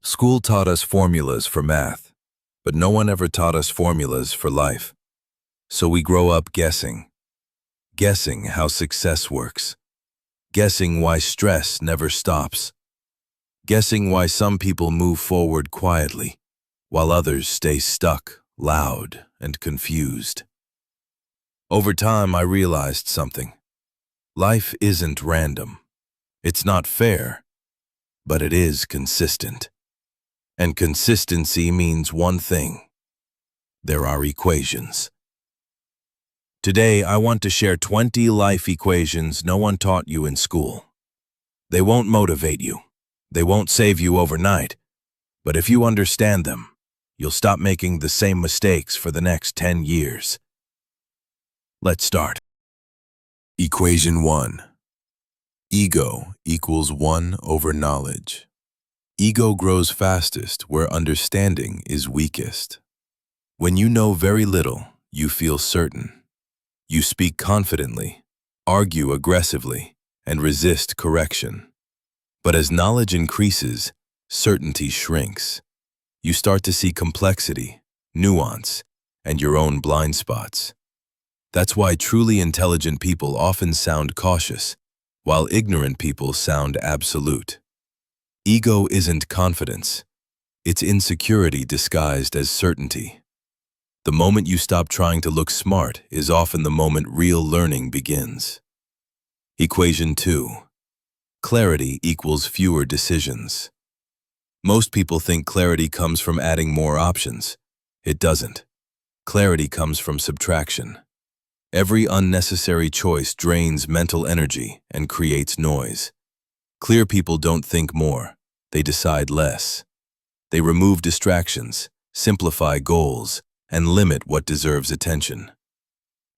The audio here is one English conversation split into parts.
School taught us formulas for math, but no one ever taught us formulas for life. So we grow up guessing how success works, guessing why stress never stops, guessing why some people move forward quietly, while others stay stuck, loud, and confused. Over time, I realized something. Life isn't random. It's not fair, but it is consistent. And consistency means one thing. There are equations. Today, I want to share 20 life equations no one taught you in school. They won't motivate you. They won't save you overnight. But if you understand them, you'll stop making the same mistakes for the next 10 years. Let's start. Equation 1. Ego equals 1 over knowledge. Ego grows fastest where understanding is weakest. When you know very little, you feel certain. You speak confidently, argue aggressively, and resist correction. But as knowledge increases, certainty shrinks. You start to see complexity, nuance, and your own blind spots. That's why truly intelligent people often sound cautious, while ignorant people sound absolute. Ego isn't confidence. It's insecurity disguised as certainty. The moment you stop trying to look smart is often the moment real learning begins. Equation 2. Clarity equals fewer decisions. Most people think clarity comes from adding more options. It doesn't. Clarity comes from subtraction. Every unnecessary choice drains mental energy and creates noise. Clear people don't think more, they decide less. They remove distractions, simplify goals, and limit what deserves attention.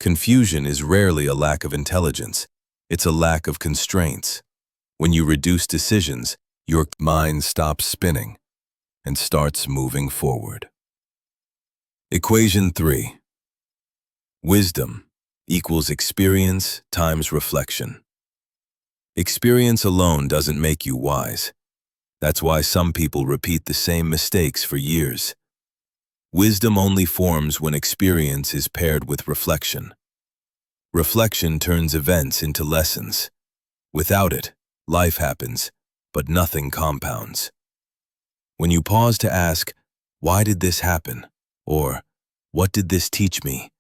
Confusion is rarely a lack of intelligence, it's a lack of constraints. When you reduce decisions, your mind stops spinning and starts moving forward. Equation 3. Wisdom equals experience times reflection. Experience alone doesn't make you wise. That's why some people repeat the same mistakes for years. Wisdom only forms when experience is paired with reflection. Reflection turns events into lessons. Without it, life happens, but nothing compounds. When you pause to ask, "Why did this happen?" or "What did this teach me?"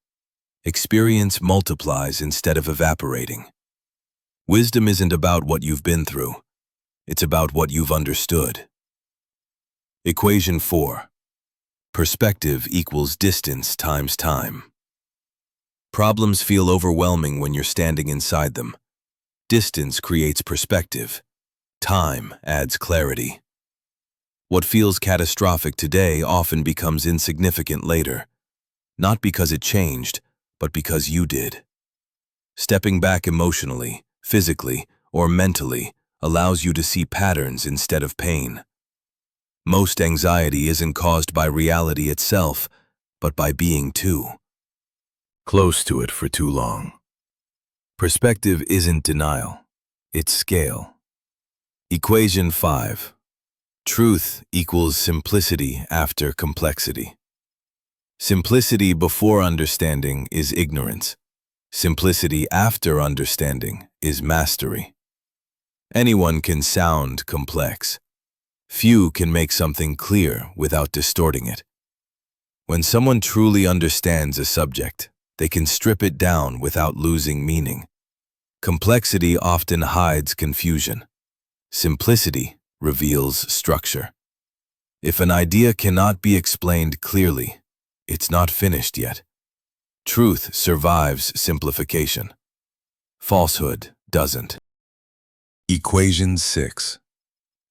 experience multiplies instead of evaporating. Wisdom isn't about what you've been through. It's about what you've understood. Equation 4. Perspective equals distance times time. Problems feel overwhelming when you're standing inside them. Distance creates perspective. Time adds clarity. What feels catastrophic today often becomes insignificant later, not because it changed, but because you did. Stepping back emotionally, physically, or mentally allows you to see patterns instead of pain. Most anxiety isn't caused by reality itself, but by being too close to it for too long. Perspective isn't denial, it's scale. Equation 5. Truth equals simplicity after complexity. Simplicity before understanding is ignorance. Simplicity after understanding is mastery. Anyone can sound complex. Few can make something clear without distorting it. When someone truly understands a subject, they can strip it down without losing meaning. Complexity often hides confusion. Simplicity reveals structure. If an idea cannot be explained clearly, it's not finished yet. Truth survives simplification. Falsehood doesn't. Equation 6.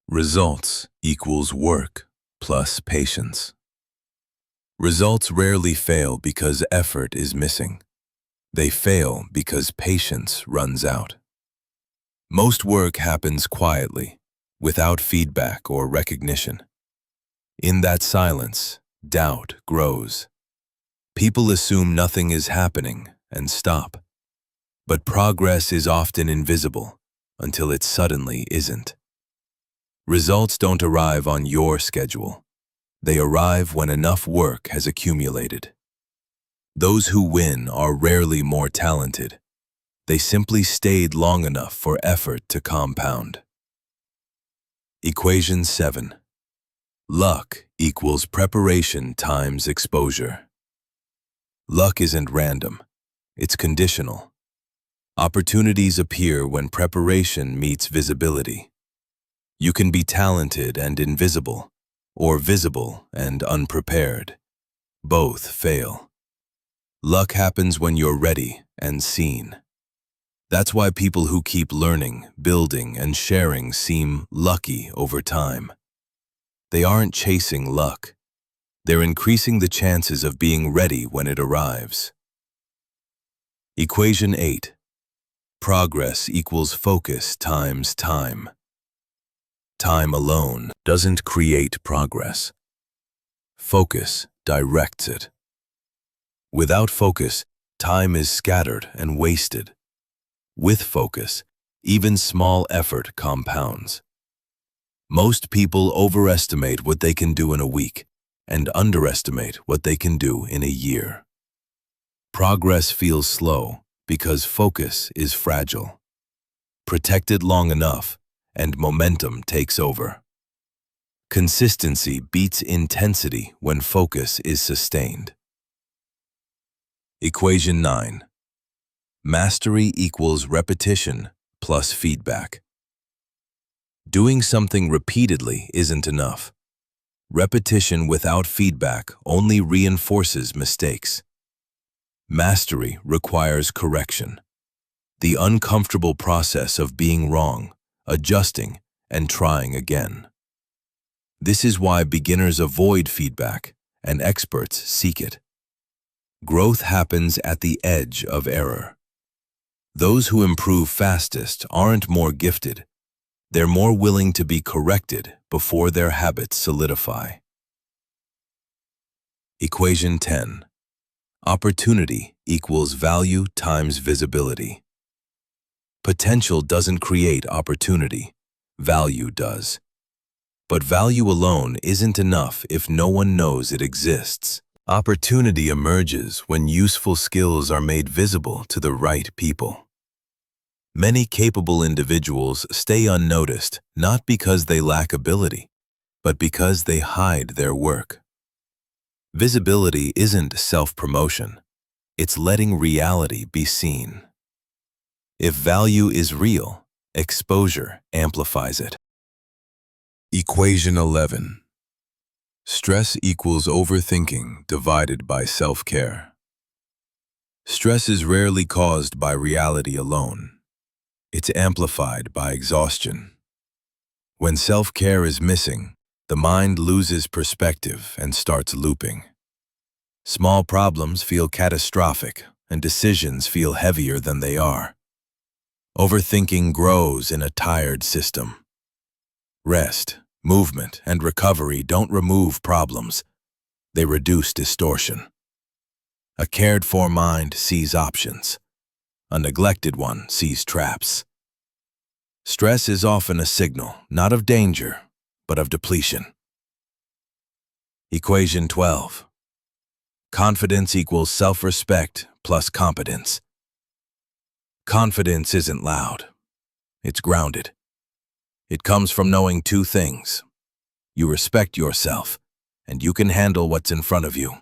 Results equals work plus patience. Results rarely fail because effort is missing. They fail because patience runs out. Most work happens quietly, without feedback or recognition. In that silence, doubt grows. People assume nothing is happening and stop. But progress is often invisible until it suddenly isn't. Results don't arrive on your schedule. They arrive when enough work has accumulated. Those who win are rarely more talented. They simply stayed long enough for effort to compound. Equation 7. Luck equals preparation times exposure. Luck isn't random. It's conditional. Opportunities appear when preparation meets visibility. You can be talented and invisible, or visible and unprepared. Both fail. Luck happens when you're ready and seen. That's why people who keep learning, building, and sharing seem lucky over time. They aren't chasing luck. They're increasing the chances of being ready when it arrives. Equation 8. Progress equals focus times time. Time alone doesn't create progress. Focus directs it. Without focus, time is scattered and wasted. With focus, even small effort compounds. Most people overestimate what they can do in a week and underestimate what they can do in a year. Progress feels slow because focus is fragile. Protect it long enough, and momentum takes over. Consistency beats intensity when focus is sustained. Equation 9. Mastery equals repetition plus feedback. Doing something repeatedly isn't enough. Repetition without feedback only reinforces mistakes. Mastery requires correction. The uncomfortable process of being wrong, adjusting, and trying again. This is why beginners avoid feedback and experts seek it. Growth happens at the edge of error. Those who improve fastest aren't more gifted. They're more willing to be corrected before their habits solidify. Equation 10. Opportunity equals value times visibility. Potential doesn't create opportunity. Value does. But value alone isn't enough if no one knows it exists. Opportunity emerges when useful skills are made visible to the right people. Many capable individuals stay unnoticed not because they lack ability, but because they hide their work. Visibility isn't self-promotion. It's letting reality be seen. If value is real, exposure amplifies it. Equation 11. Stress equals overthinking divided by self-care. Stress is rarely caused by reality alone. It's amplified by exhaustion. When self-care is missing, the mind loses perspective and starts looping. Small problems feel catastrophic, and decisions feel heavier than they are. Overthinking grows in a tired system. Rest, movement, and recovery don't remove problems. They reduce distortion. A cared-for mind sees options. A neglected one sees traps. Stress is often a signal, not of danger, but of depletion. Equation 12. Confidence equals self-respect plus competence. Confidence isn't loud. It's grounded. It comes from knowing two things. You respect yourself, and you can handle what's in front of you.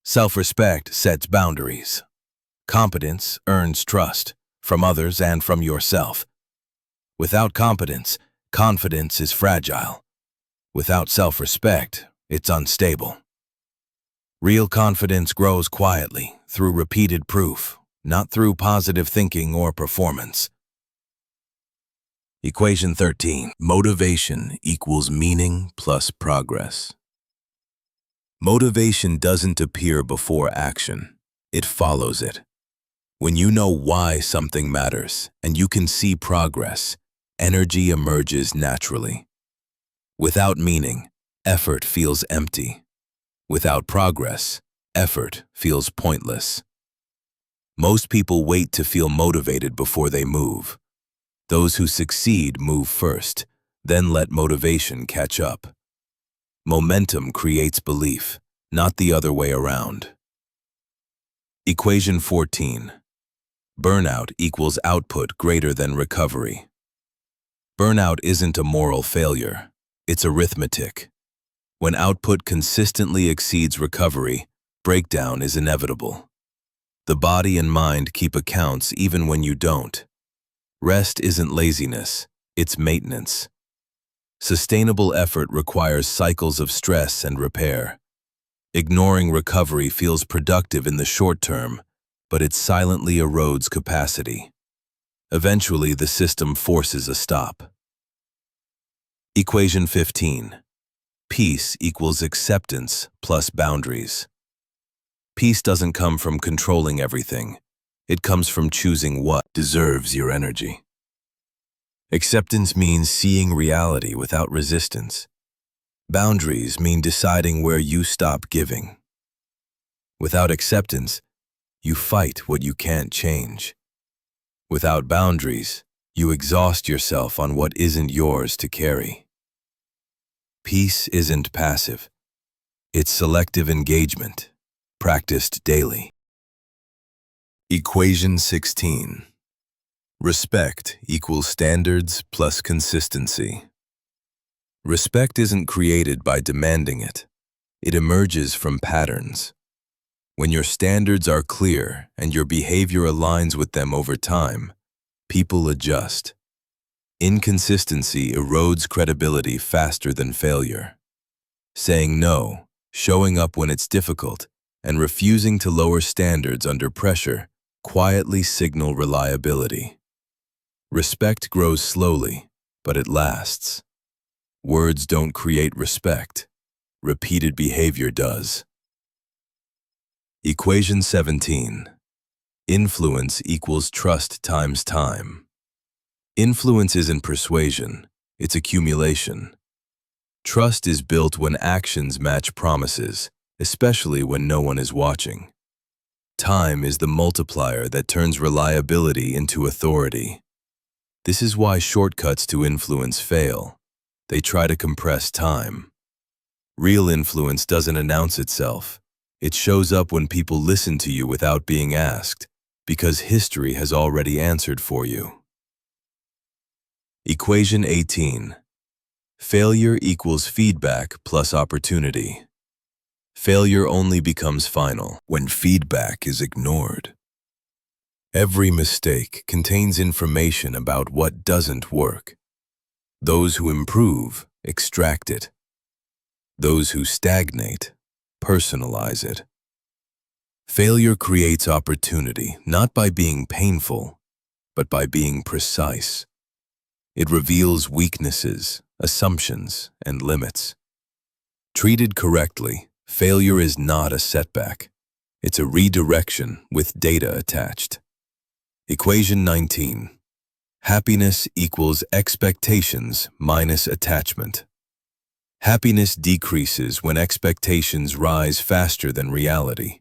Self-respect sets boundaries. Competence earns trust from others and from yourself. Without competence, confidence is fragile. Without self-respect, it's unstable. Real confidence grows quietly through repeated proof, not through positive thinking or performance. Equation 13. Motivation equals meaning plus progress. Motivation doesn't appear before action. It follows it. When you know why something matters and you can see progress, energy emerges naturally. Without meaning, effort feels empty. Without progress, effort feels pointless. Most people wait to feel motivated before they move. Those who succeed move first, Then let motivation catch up. Momentum creates belief, not the other way around. Equation 14. Burnout equals output greater than recovery. Burnout isn't a moral failure, it's arithmetic. When output consistently exceeds recovery, breakdown is inevitable. The body and mind keep accounts even when you don't. Rest isn't laziness, it's maintenance. Sustainable effort requires cycles of stress and repair. Ignoring recovery feels productive in the short term, but it silently erodes capacity. Eventually, the system forces a stop. Equation 15. Peace equals acceptance plus boundaries. Peace doesn't come from controlling everything. It comes from choosing what deserves your energy. Acceptance means seeing reality without resistance. Boundaries mean deciding where you stop giving. Without acceptance, you fight what you can't change. Without boundaries, you exhaust yourself on what isn't yours to carry. Peace isn't passive. It's selective engagement, practiced daily. Equation 16. Respect equals standards plus consistency. Respect isn't created by demanding it. It emerges from patterns. When your standards are clear and your behavior aligns with them over time, people adjust. Inconsistency erodes credibility faster than failure. Saying no, showing up when it's difficult, and refusing to lower standards under pressure quietly signal reliability. Respect grows slowly, but it lasts. Words don't create respect. Repeated behavior does. Equation 17. Influence equals trust times time. Influence isn't persuasion, it's accumulation. Trust is built when actions match promises, especially when no one is watching. Time is the multiplier that turns reliability into authority. This is why shortcuts to influence fail. They try to compress time. Real influence doesn't announce itself. It shows up when people listen to you without being asked, because history has already answered for you. Equation 18. Failure equals feedback plus opportunity. Failure only becomes final when feedback is ignored. Every mistake contains information about what doesn't work. Those who improve extract it. Those who stagnate personalize it. Failure creates opportunity not by being painful, but by being precise. It reveals weaknesses, assumptions, and limits. Treated correctly, failure is not a setback. It's a redirection with data attached. Equation 19. Happiness equals expectations minus attachment. Happiness decreases when expectations rise faster than reality.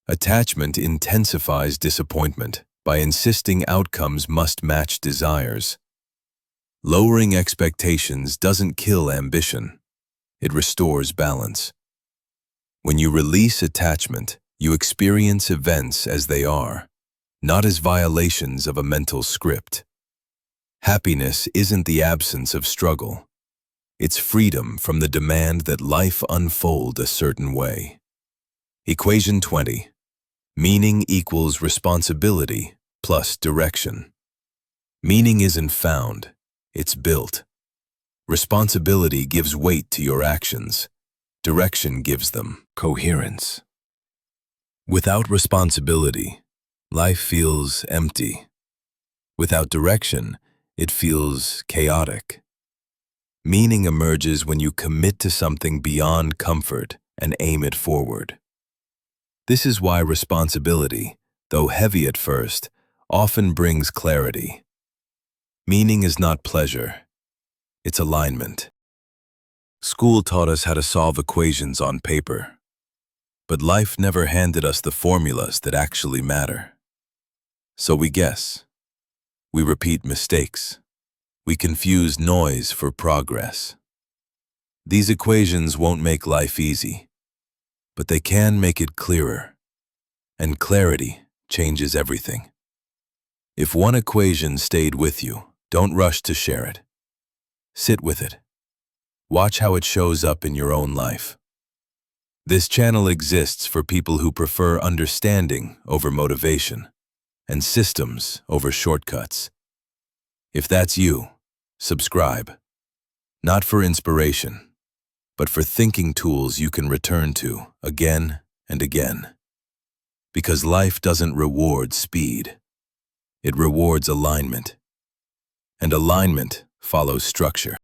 Attachment intensifies disappointment by insisting outcomes must match desires. Lowering expectations doesn't kill ambition. It restores balance. When you release attachment, you experience events as they are, not as violations of a mental script. Happiness isn't the absence of struggle. It's freedom from the demand that life unfold a certain way. Equation 20. Meaning equals responsibility plus direction. Meaning isn't found, it's built. Responsibility gives weight to your actions. Direction gives them coherence. Without responsibility, life feels empty. Without direction, it feels chaotic. Meaning emerges when you commit to something beyond comfort and aim it forward. This is why responsibility, though heavy at first, often brings clarity. Meaning is not pleasure, it's alignment. School taught us how to solve equations on paper, but life never handed us the formulas that actually matter. So we guess. We repeat mistakes. We confuse noise for progress. These equations won't make life easy, but they can make it clearer. And clarity changes everything. If one equation stayed with you, don't rush to share it. Sit with it. Watch how it shows up in your own life. This channel exists for people who prefer understanding over motivation and systems over shortcuts. If that's you, subscribe. Not for inspiration, but for thinking tools you can return to again and again. Because life doesn't reward speed. It rewards alignment. And alignment follows structure.